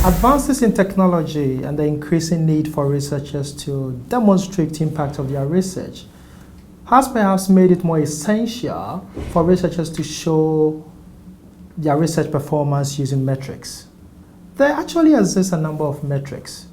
Advances in technology and the increasing need for researchers to demonstrate the impact of their research has perhaps made it more essential for researchers to show their research performance using metrics. There actually exists a number of metrics,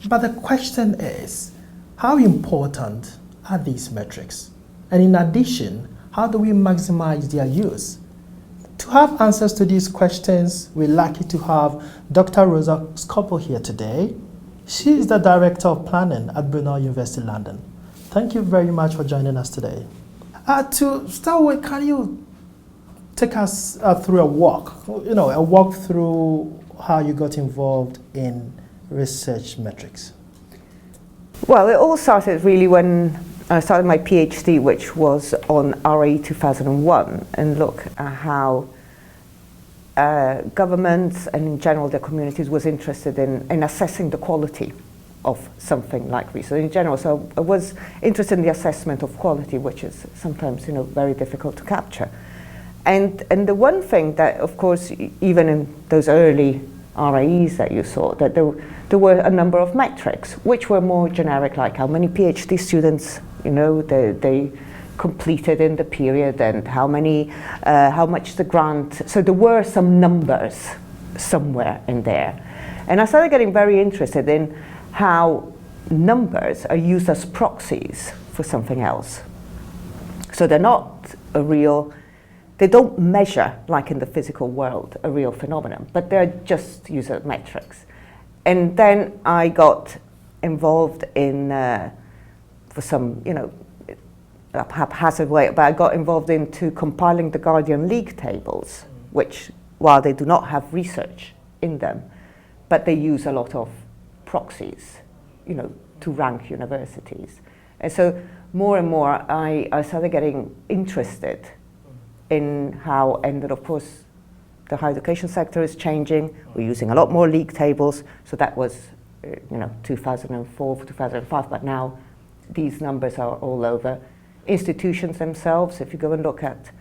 but the question is, how important are these metrics? And in addition, how do we maximize their use? To have answers to these questions, we're lucky to have Dr. Rosa Scoble here today. She is the Director of Planning at Brunel University London. Thank you very much for joining us today. To start with, can you take us through a walk through how you got involved in research metrics? Well, it all started really when I started my PhD, which was on RAE 2001, and look at how governments and in general the communities was interested in assessing the quality of something like research in general. So I was interested in the assessment of quality, which is sometimes very difficult to capture. And the one thing that, of course, even in those early RAEs that you saw, that there were a number of metrics which were more generic, like how many PhD students they completed in the period, and how much the grant. So there were some numbers somewhere in there. And I started getting very interested in how numbers are used as proxies for something else. So they're not they don't measure, like in the physical world, a real phenomenon, but they're just used as metrics. And then I got involved in, for some, a haphazard way, but I got involved into compiling the Guardian League tables, which, while they do not have research in them, but they use a lot of proxies, to rank universities. And so more and more, I started getting interested in how, and then of course, the higher education sector is changing. We're using a lot more league tables. So that was, 2004, 2005, but now these numbers are all over. Institutions themselves, if you go and look at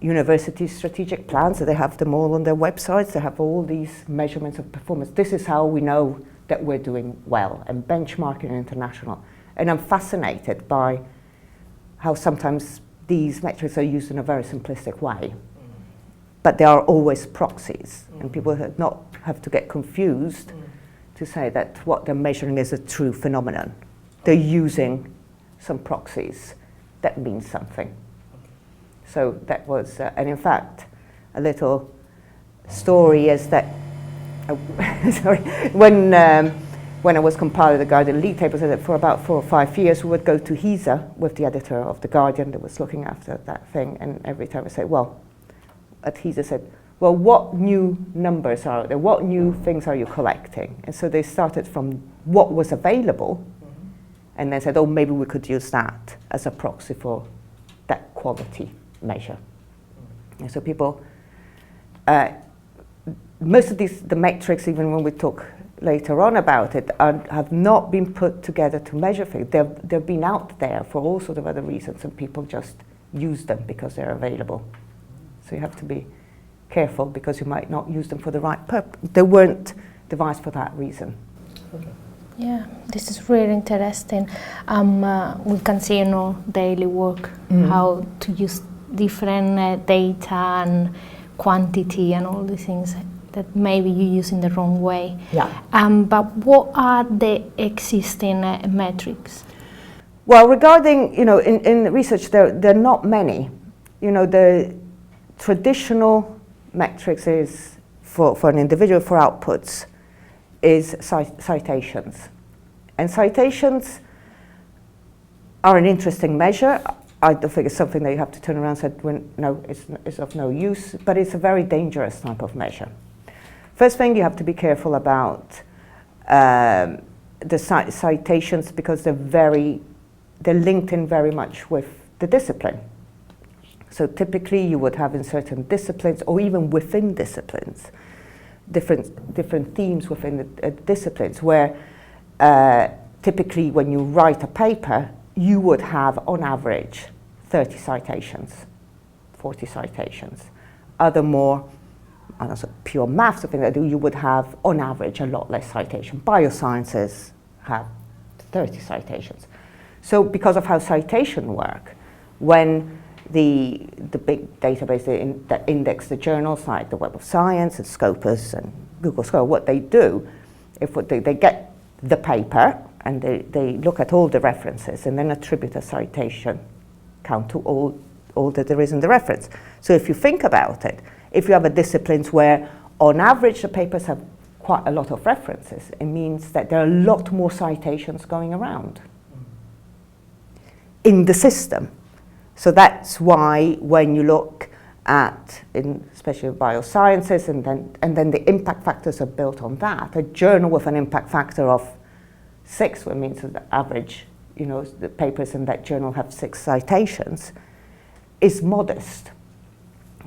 university strategic plans, so they have them all on their websites, they have all these measurements of performance. This is how we know that we're doing well, and benchmarking international. And I'm fascinated by how sometimes these metrics are used in a very simplistic way, but they are always proxies, and people have to get confused to say that what they're measuring is a true phenomenon. They're using some proxies that mean something. So that was, and in fact, a little story is that, when I was compiling the Guardian League tables, for about 4 or 5 years, we would go to HESA with the editor of The Guardian that was looking after that thing, and every time I say, at HESA said, what new numbers are there? What new things are you collecting? And so they started from what was available, and then said, maybe we could use that as a proxy for that quality measure. And so people, most of the metrics, even when we talk later on about it, have not been put together to measure things. They've been out there for all sorts of other reasons, and people just use them because they're available. So you have to be careful, because you might not use them for the right purpose. They weren't devised for that reason. Okay. Yeah, this is really interesting. We can see in our daily work how to use different data and quantity and all these things that maybe you use in the wrong way. Yeah. But what are the existing metrics? Well, regarding, in research, there are not many. The traditional metrics is, for an individual, for outputs, is citations. And citations are an interesting measure. I don't think it's something that you have to turn around and say, no, it's of no use, but it's a very dangerous type of measure. First thing, you have to be careful about the citations, because they're linked in very much with the discipline. So typically you would have in certain disciplines, or even within disciplines, different themes within the disciplines, where typically when you write a paper, you would have on average 30 citations, 40 citations. Other more pure maths or things like that, you would have, on average, a lot less citation. Biosciences have 30 citations. So because of how citation work, when the big database that index the journals like the Web of Science and Scopus and Google Scholar, what they do, they get the paper and they look at all the references and then attribute a citation count to all that there is in the reference. So if you think about it, if you have a disciplines where on average the papers have quite a lot of references, it means that there are a lot more citations going around in the system. So that's why when you look at, especially biosciences, and then the impact factors are built on that. A journal with an impact factor of 6, which means that the average, the papers in that journal have 6 citations, is modest.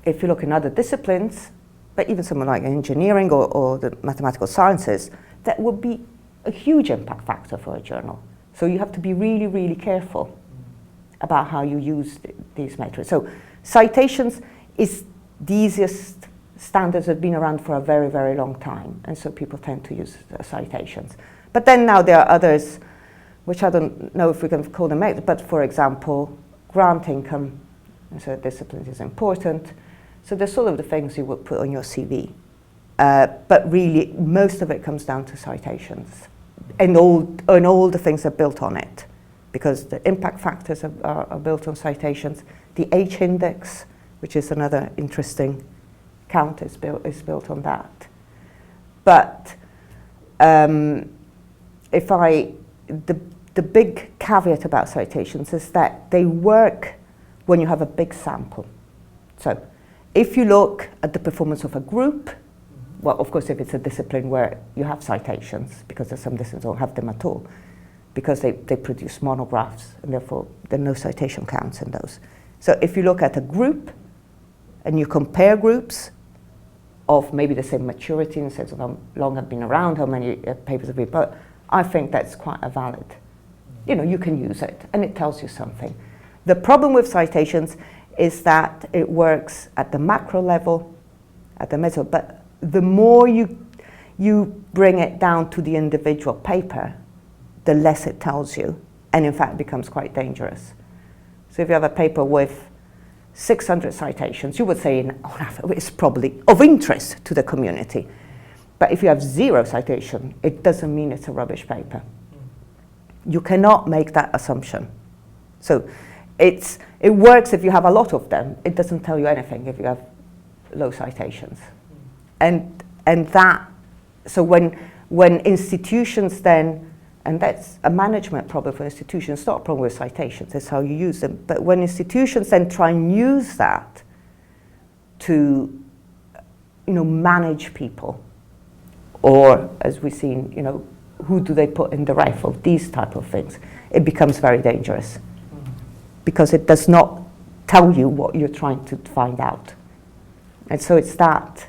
If you look in other disciplines, but even something like engineering or the mathematical sciences, that would be a huge impact factor for a journal. So you have to be really, really careful about how you use these metrics. So citations is the easiest standards that have been around for a very, very long time, and so people tend to use citations. But then now there are others, which I don't know if we can call them out, but for example, grant income, and so discipline is important. So they're sort of the things you would put on your CV. But really, most of it comes down to citations, and all the things are built on it, because the impact factors are built on citations. The H index, which is another interesting count, is built on that. But the big caveat about citations is that they work when you have a big sample. So if you look at the performance of a group, well, of course, if it's a discipline where you have citations, because there's some disciplines don't have them at all, because they produce monographs, and therefore there are no citation counts in those. So if you look at a group, and you compare groups of maybe the same maturity in the sense of how long have been around, how many papers have been put, I think that's quite a valid, you can use it, and it tells you something. The problem with citations is that it works at the macro level, at the meso, but the more you bring it down to the individual paper, the less it tells you, and in fact becomes quite dangerous. So if you have a paper with 600 citations, you would say it's probably of interest to the community. But if you have 0 citation, it doesn't mean it's a rubbish paper. You cannot make that assumption. So it works if you have a lot of them. It doesn't tell you anything if you have low citations. And that, so when institutions then, and that's a management problem for institutions, it's not a problem with citations, it's how you use them. But when institutions then try and use that to, manage people, or as we've seen, who do they put in the rifle, these type of things, it becomes very dangerous. Because it does not tell you what you're trying to find out. And so it's that,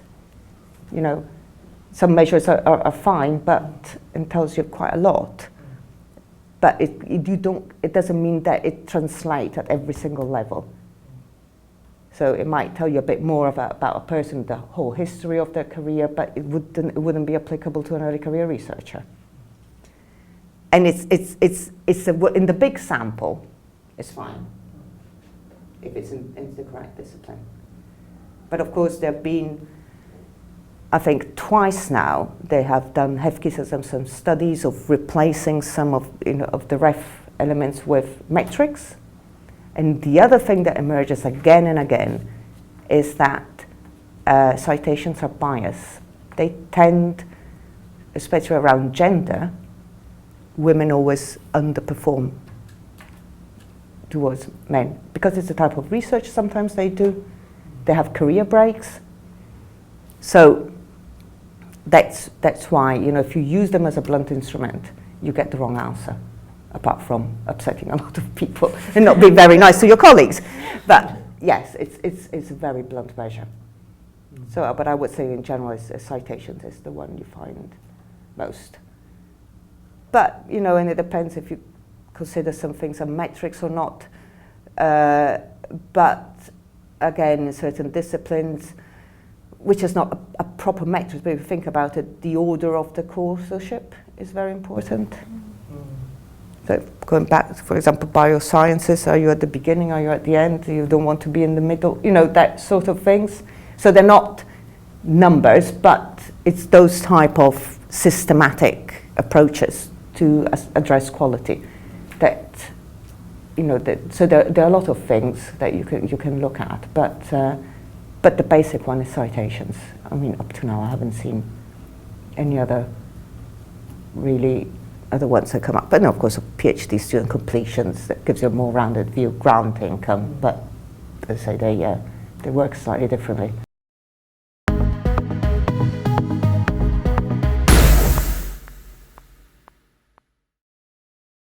some measures are fine, but it tells you quite a lot. But it doesn't mean that it translates at every single level. So it might tell you a bit more about a person, the whole history of their career, but it wouldn't be applicable to an early career researcher. And it's in the big sample, it's fine, if it's in the correct discipline. But of course, there have been, I think twice now, they have done some studies of replacing some of the ref elements with metrics. And the other thing that emerges again and again is that citations are biased. They tend, especially around gender, women always underperform towards men. Because it's the type of research sometimes they do. They have career breaks. So that's why, if you use them as a blunt instrument, you get the wrong answer, apart from upsetting a lot of people and not being very nice to your colleagues. But yes, it's a very blunt measure. So, but I would say in general, citations is the one you find most. But, and it depends if you consider some things are metrics or not. But again, in certain disciplines, which is not a proper metric, but if you think about it, the order of the authorship is very important. So going back, for example, biosciences, are you at the beginning, are you at the end, you don't want to be in the middle, you know, that sort of things. So they're not numbers, but it's those type of systematic approaches to address quality that, you know, so there are a lot of things that you can look at, but the basic one is citations. I mean, up to now I haven't seen any other really other ones that come up. But no, of course, a PhD student completions, that gives you a more rounded view, grant income, but as I say, they work slightly differently.